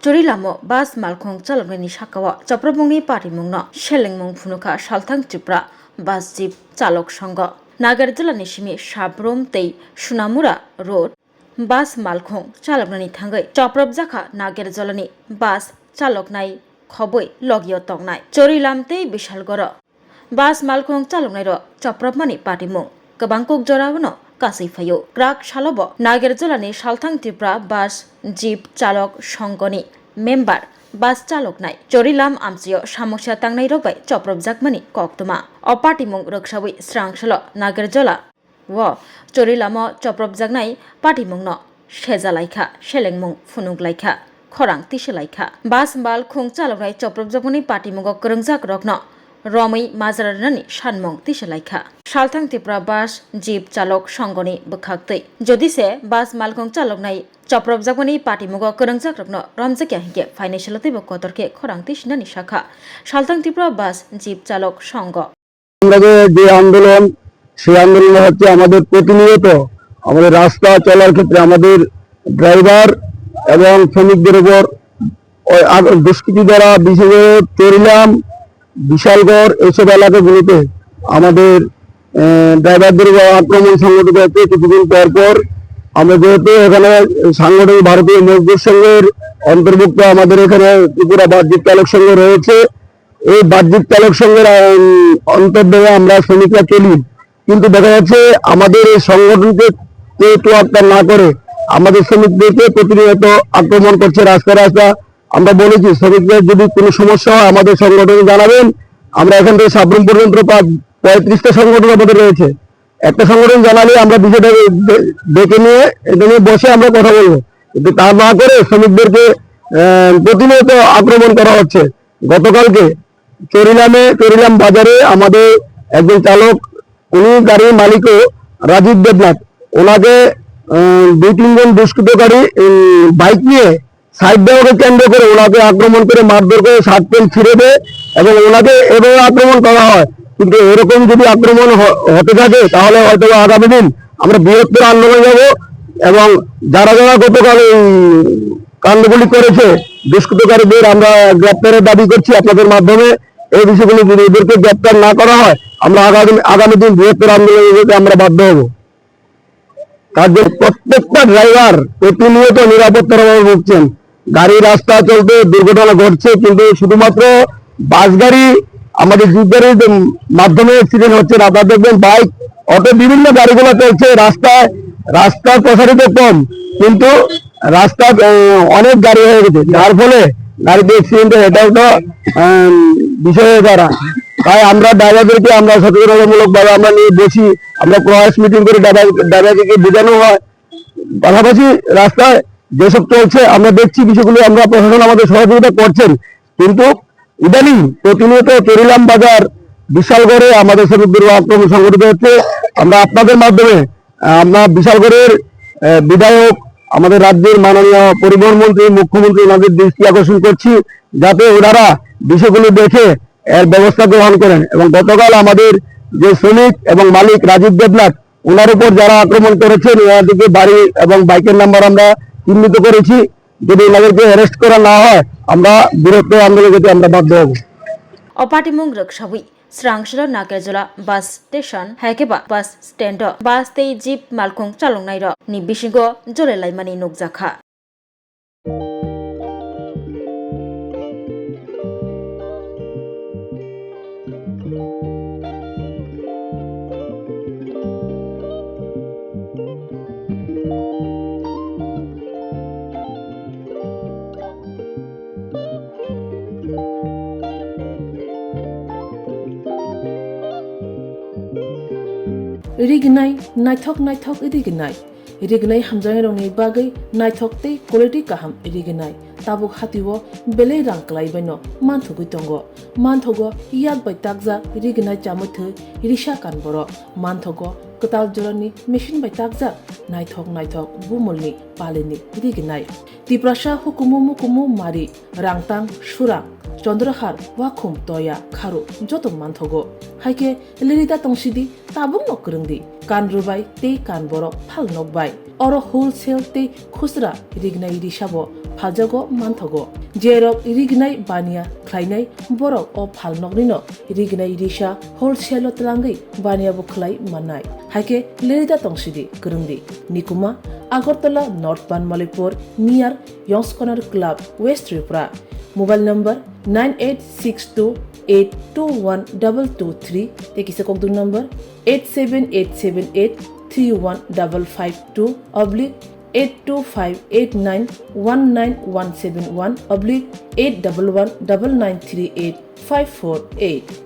Chorilamo bas malkhong chalogni shakawa chaprabungni parimungno shelengmung phunuka salthang tripura bas jeep chalok songo Nagar jilani simi Sabrom tei Sunamura road bas malkhong chalogni thangai chaprabjaka Nagar jilani bas chaloknai khoboi logio tongnai Chorilam tei Bishalgoro bas malkhong chaloknai ro chaprabmani parimung kabangkok jorabno kasai phayo krak salobo Nagar jilani salthang tripura bas jeep chalok songoni member bas chalok nai Chorilam amsio samoksa tangnai rokbai choprobjakmani koktoma opatimung roksawi srangsalo Nagarjola wo Chorilamo choprobjaknai patimungno sejalaikha selengmung funuglaikha khorang tiselaikha bas bal khung chaloknai choprobjakmani patimungo krongjak rokno Romi Mazaranani Shanmong Tisalaikha Salthang Tripura bas jeep chalok songoni bukhaktei jodise bas malkhong chaloknai Choprobjakmani patimugo krongjak rokno romjakya hingke financial tebo kotorke khorang tisnani shakha Salthang Tripura bas jeep chalok songo যে আন্দোলন সেই আন্দোলন হচ্ছে আমাদের প্রতিনিয়ত আমাদের রাস্তা চলার ক্ষেত্রে আমাদের ড্রাইভার এবং শ্রমিকদের উপর দুষ্কৃতী দ্বারা বিশেষ করে চরিলাম বিশালগড় এইসব এলাকাগুলিতে আমাদের ড্রাইভারদের উপর আক্রমণ সংঘটিত হচ্ছে কিছুদিন পর পর আমরা যেহেতু এখানে সাংগঠনিক ভারতীয় মজদুর সংঘের অন্তর্ভুক্ত আমাদের এখানে ত্রিপুরা বাহ্যিক চালক সংঘ রয়েছে এই বাহ্যিক চালক সংঘের অন্তর্ভুক্ত আমরা শ্রমিকরা চলি কিন্তু দেখা যাচ্ছে আমাদের এই সংগঠনকে কেউ তোয়াক্কা না করে আমাদের শ্রমিকদেরকে প্রতিনিয়ত আক্রমণ করছে রাস্তা আমরা বলেছি শ্রমিকদের যদি কোনো সমস্যা হয় আমাদের সংগঠনে জানাবেন আমরা এখান থেকে সাবরুম পর্যন্ত 35টা সংগঠন আমাদের রয়েছে একটা সংগঠন জানালে আমরা বিষয়টা ডেকে নিয়ে এটা নিয়ে বসে আমরা কথা বলবো কিন্তু তা না করে শ্রমিকদেরকে প্রতিনিয়ত আক্রমণ করা হচ্ছে গতকালকে চরিলাম বাজারে আমাদের একজন চালক উনি গাড়ির মালিকও রাজীব দেবনাথ ওনাকে 2-3 জন দুষ্কৃতকারী বাইক নিয়ে সাইড দেওয়াকে কেন্দ্র করে ওনাকে আক্রমণ করে মারধর করে শার্ট প্যান্ট ছিঁড়ে দেয় এবং ওনাকে এভাবে আক্রমণ করা হয় কিন্তু এরকম যদি আক্রমণ হতে থাকে তাহলে হয়তো আগামী দিন আমরা বৃহত্তর আন্দোলন যাব এবং যারা গতকাল এই কাণ্ডগুলি করেছে দুষ্কৃতকারীদের আমরা গ্রেপ্তারের দাবি করছি আপনাদের মাধ্যমে এই বিষয়গুলি যদি এদেরকে গ্রেপ্তার না করা হয় আমরা আগামী দিন বৃহত্তর আন্দোলনে আমরা বাধ্য হব তার জন্য প্রত্যেকটা ড্রাইভার প্রতিনিয়ত নিরাপত্তার অভাবে ভুগছেন গাড়ি রাস্তা চলতে দুর্ঘটনা ঘটছে কিন্তু শুধুমাত্র বাস গাড়ি আমাদের জিপ গাড়ির মাধ্যমে অ্যাক্সিডেন্ট হচ্ছে না আপনারা দেখবেন বাইক অটো বিভিন্ন গাড়িগুলো চলছে রাস্তা প্রসারিত কম কিন্তু রাস্তা অনেক গাড়ি হয়ে গেছে যার ফলে গাড়িতে অ্যাক্সিডেন্ট এটা একটা বিষয় হয়ে দাঁড়া তাই আমরা ড্রাইভারদেরকে আমরা সচেতনতামূলক ভাবে আমরা নিয়ে বসি আমরা প্রয়াস মিটিং করে ড্রাইভারদেরকে বোঝানো হয় পাশাপাশি রাস্তায় যেসব চলছে আমরা দেখছি বিষয়গুলো আমরা প্রশাসন আমাদের সহযোগিতা করছেন কিন্তু ইদানিং প্রতিনিয়ত চরিলাম বাজার বিশালগড়ে আমাদের শ্রমিকদের আক্রমণ সংঘটিত হচ্ছে আমরা আপনাদের মাধ্যমে আমরা বিশালগড়ের বিধায়ক আমাদের রাজ্যের মাননীয় পরিবহন মন্ত্রী মুখ্যমন্ত্রী ওনাদের দৃষ্টি আকর্ষণ করছি যাতে ওনারা বিষয়গুলো দেখে এর ব্যবস্থা গ্রহণ করেন এবং গতকাল আমাদের যে শ্রমিক এবং মালিক রাজীব দেবনাথ ওনার উপর যারা আক্রমণ করেছেন ওনাদেরকে বাড়ি এবং বাইকের নাম্বার আমরা চিহ্নিত করেছি যদি ওনাদেরকে অ্যারেস্ট করা না হয় আমরা বৃহত্তর আন্দোলনে আমরা বাধ্য হব Opatimung roksawi Srangsalo Nagarjola bus station haikeba bus stand bus tei jeep malkhong chalongnai ro ni bisingo jorelaimani nukjakha Iriginai naithok iriginai hamjang rongni bagai naithok tei quality kaham iriginai tabuk hatiwo belai rang klai baino manthugui tongo manthogo yak bai takja iriginai chamuthu irisha kanboro manthogo katal jorani machine bai takja naithok bumulni palini iriginai tiprasha hukumu mukumu mari rangtang surang চন্দ্রহার ওয়াখুম তয়া খারো যত মানথগো হাইকে লিরিদা তংসিদি তাবুং নকরংদি কান রুবাই তে কান বরক ফাল নকবাই or wholesale তে খুচরা রিগনাই রিসাবো ফালজাগো মানথগো जेरब रिगनाय बानिया ख्लायनाय बरक अ फालनगनिनो रिगनाय रिसा wholesale तलांगै बानिया बुखलाय माननाय हाइके लेरिदा तंसिदि गरुंदी निकुमा Agartala north Banamalipur near Youngs Corner Club west Tripura mobile number 9862821223 तेकिसे कोकदुं नंबर 87878315552 82589191171 /8119938 548